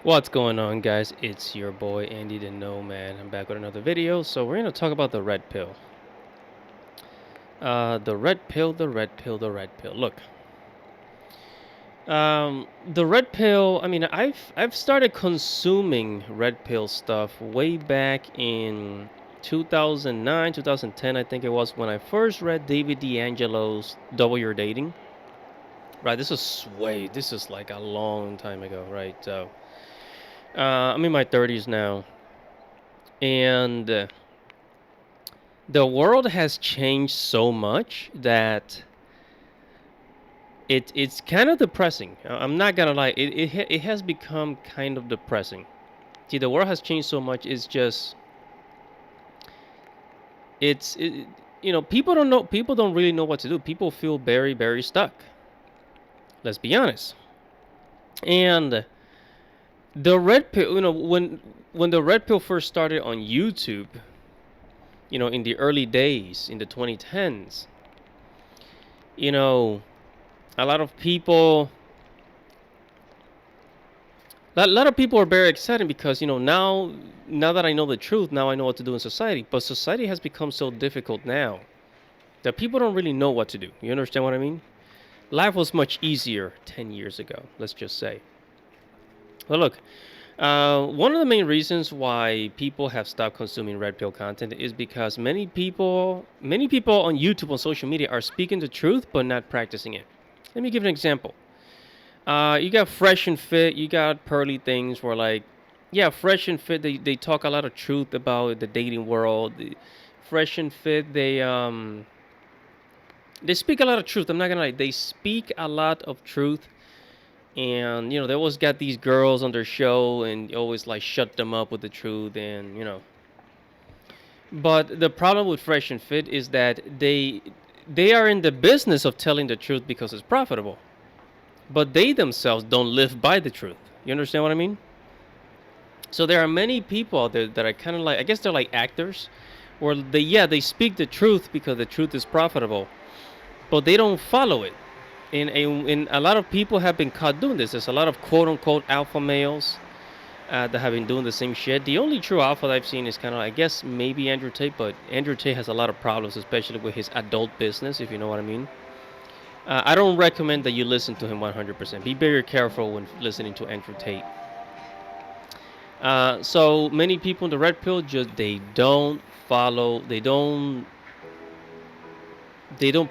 What's going on, guys? It's your boy Andy the Nomad. I'm back with another video. So we're gonna talk about the red pill. The red pill, the red pill, the red pill. Look, the red pill. I mean, I've started consuming red pill stuff way back in 2009, 2010. I think it was when I first read David D'Angelo's "Double Your Dating." Right. This is like a long time ago, right? So, I'm in my 30s now, and the world has changed so much that it's kind of depressing. I'm not gonna lie, it has become kind of depressing. See, the world has changed so much. It's just it's it, people don't know. People don't really know what to do. People feel very stuck. Let's be honest. And the red pill, when the red pill first started on YouTube, in the early days in the 2010s, you know, a lot of people a lot of people are very excited because now that I know the truth, now I know what to do in society. But society has become so difficult now that people don't really know what to do. You understand what I mean? Life was much easier 10 years ago, let's just say. Well, look, one of the main reasons why people have stopped consuming red pill content is because many people on YouTube, on social media, are speaking the truth but not practicing it. Let me give an example. You got Fresh and Fit, you got Pearly Things where, like, yeah, Fresh and Fit, they talk a lot of truth about the dating world. Fresh and Fit, they speak a lot of truth. I'm not gonna lie, they speak a lot of truth, and they always got these girls on their show and always like shut them up with the truth, and But the problem with Fresh and Fit is that they are in the business of telling the truth because it's profitable, but they themselves don't live by the truth. You understand what I mean? So there are many people out there that are kind of like, I guess they're like actors, where they speak the truth because the truth is profitable, but they don't follow it. And a lot of people have been caught doing this. There's a lot of quote unquote alpha males that have been doing the same shit. The only true alpha that I've seen is kind of, I guess, maybe Andrew Tate, but Andrew Tate has a lot of problems, especially with his adult business, if you know what I mean. I don't recommend that you listen to him 100%. Be very careful when listening to Andrew Tate. So many people in the red pill just they don't follow, they don't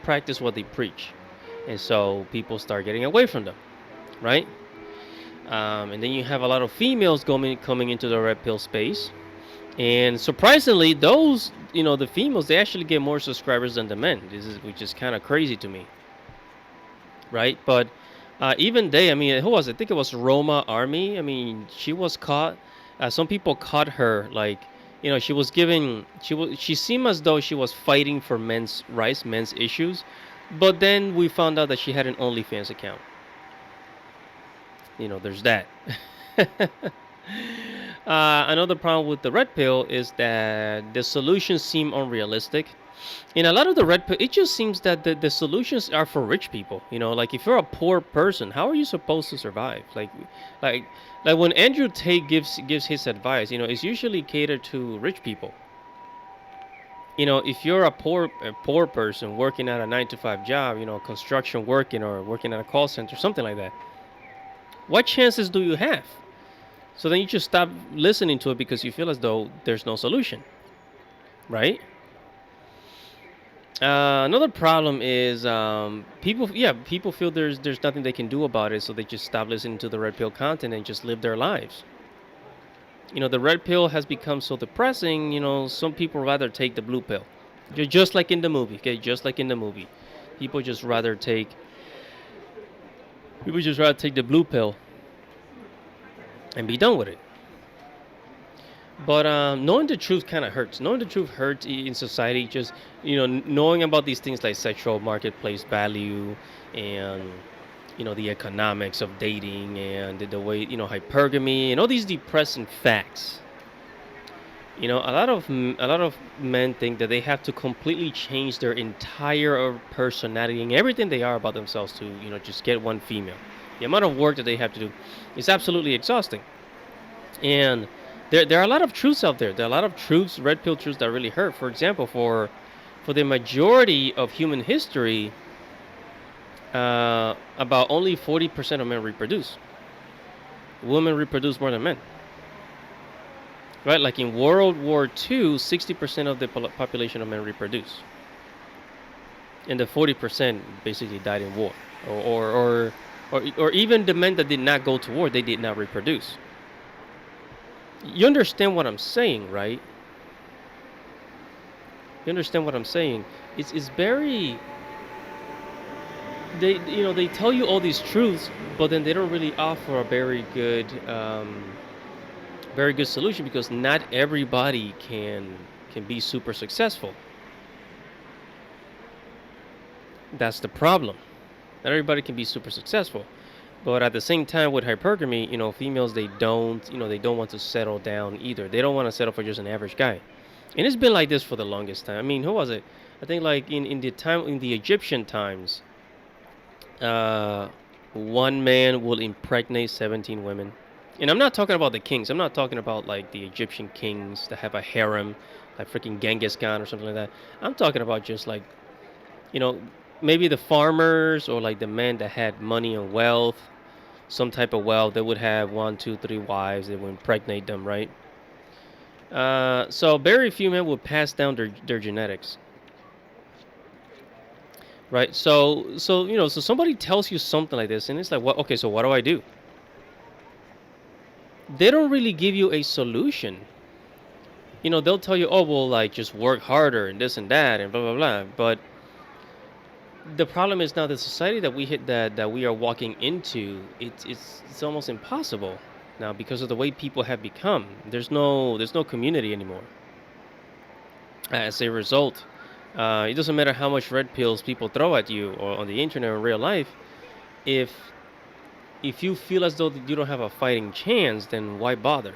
practice what they preach, and so people start getting away from them, right? And then you have a lot of females coming into the red pill space, and surprisingly, those the females, they actually get more subscribers than the men. Which is kind of crazy to me, right? But even they, I mean, who was it? I think it was Roma Army. I mean, she was caught. Some people caught her, like, she was giving. She seemed as though she was fighting for men's rights, men's issues, but then we found out that she had an OnlyFans account. There's that. Another problem with the red pill is that the solutions seem unrealistic. In a lot of the red pill, it just seems that the solutions are for rich people. Like, if you're a poor person, how are you supposed to survive? Like, like when Andrew Tate gives his advice, it's usually catered to rich people. If you're a poor person working at a 9 to 5 job, construction working or working at a call center, something like that, what chances do you have? So then you just stop listening to it because you feel as though there's no solution, right? Another problem is people feel there's nothing they can do about it, so they just stop listening to the red pill content and just live their lives. The red pill has become so depressing. Some people rather take the blue pill, just like in the movie. Okay, just like in the movie, people just rather take the blue pill and be done with it. But knowing the truth kind of hurts. Knowing the truth hurts in society. Just knowing about these things like sexual marketplace value, and the economics of dating, and the way hypergamy and all these depressing facts. A lot of men think that they have to completely change their entire personality and everything they are about themselves to just get one female. The amount of work that they have to do is absolutely exhausting. And there are a lot of truths out there. There are a lot of truths, red pill truths, that really hurt. For example, for the majority of human history, about only 40% of men reproduce. Women reproduce more than men. Right? Like in World War II, 60% of the population of men reproduce, and the 40% basically died in war, or even the men that did not go to war, they did not reproduce. You understand what I'm saying, right? You understand what I'm saying? It's very, they tell you all these truths, but then they don't really offer a very good solution, because not everybody can be super successful. That's the problem. Not everybody can be super successful. But at the same time, with hypergamy, females, they don't want to settle down either. They don't want to settle for just an average guy. And it's been like this for the longest time. I mean, who was it? I think like in the Egyptian times, uh, one man will impregnate 17 women. And I'm not talking about the kings. I'm not talking about like the Egyptian kings that have a harem, like freaking Genghis Khan or something like that. I'm talking about just like, you know, maybe the farmers, or like the men that had money and wealth, some type of wealth. They would have one, two, three wives. They would impregnate them, right? So very few men would pass down their genetics, right? So somebody tells you something like this, and it's like, what? Okay, so what do I do? They don't really give you a solution. They'll tell you, oh well, like just work harder and this and that and blah blah blah. But the problem is now the society that we are walking into. It's almost impossible now because of the way people have become. There's no community anymore. As a result, it doesn't matter how much red pills people throw at you or on the internet or in real life. If if you feel as though you don't have a fighting chance, then why bother?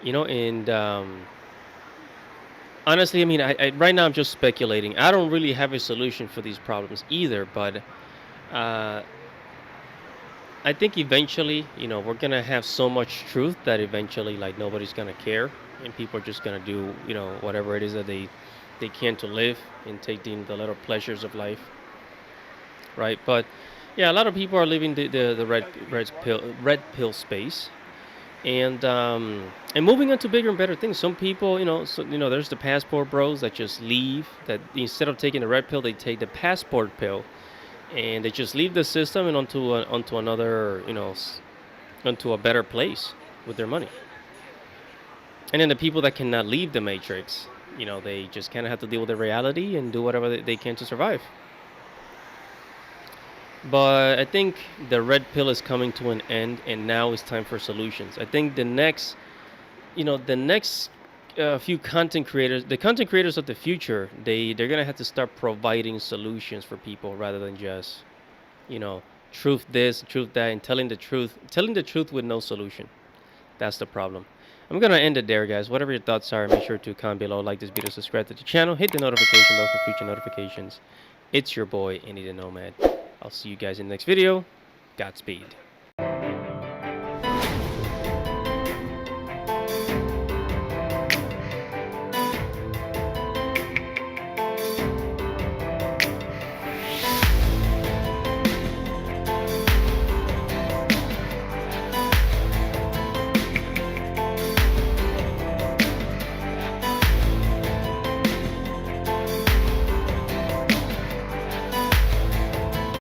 And honestly, I mean, right now I'm just speculating. I don't really have a solution for these problems either, but uh, I think eventually, we're gonna have so much truth that eventually, like, nobody's gonna care, and people are just gonna do, whatever it is that they can to live and take the little pleasures of life, right? But yeah, a lot of people are living the red pill space, and moving on to bigger and better things. Some people, there's the passport bros that just leave. That instead of taking the red pill, they take the passport pill, and they just leave the system and onto another, onto a better place with their money. And then the people that cannot leave the matrix, they just kind of have to deal with the reality and do whatever they can to survive. But I think the red pill is coming to an end, and now it's time for solutions. I think the next few content creators, the content creators of the future, they're gonna have to start providing solutions for people rather than just, you know, truth this, truth that, and telling the truth with no solution. That's the problem. I'm gonna end it there, guys. Whatever your thoughts are, make sure to comment below, like this video, subscribe to the channel, hit the notification bell for future notifications. It's your boy, Andy the Nomad. I'll see you guys in the next video. Godspeed.